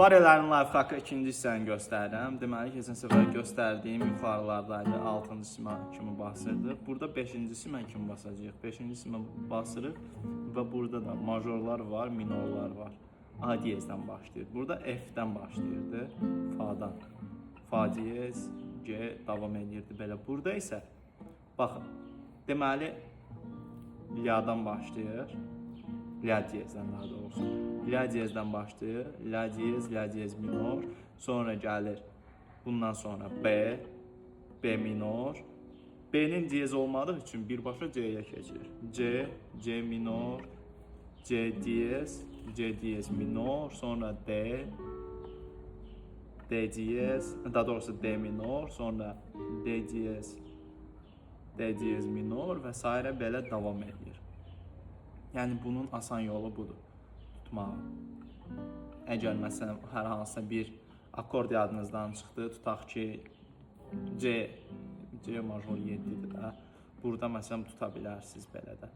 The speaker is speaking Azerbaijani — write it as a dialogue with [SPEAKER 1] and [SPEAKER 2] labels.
[SPEAKER 1] Barələrin life haqqı ikinci hissəni göstərirəm. Deməli, keçən səfər göstərdiyim yuxarılardaydı, 6-cı simə kimi basırdıq. Burada 5-ci simə kimi basacağıq. 5-ci simə basırıq və burada da majorlar var, minorlar var. A diyezdən başlayır. Burada F-dən başlayırdı, Fa-dan. Fa diyez, G davam edirdi belə. Burada isə, baxın, deməli, La-dan başlayır. La diyezdən daha doğrusu. La diyezdən başlayır. La diyez minor. Sonra gəlir. Bundan sonra B, B minor. B'nin diyez olmadığı üçün birbaşa C'ye keçir. C minor, C diyez minor, sonra D, D diyez, daha doğrusu D minor, sonra D diyez minor və s. belə davam edir. Yəni bunun asan yolu budur, tutmağı. Əgər məsələn hər hansısa bir akord yadınızdan çıxdı, tutaq ki C major 7-dir də. Burada məsələn tuta bilərsiniz belə də.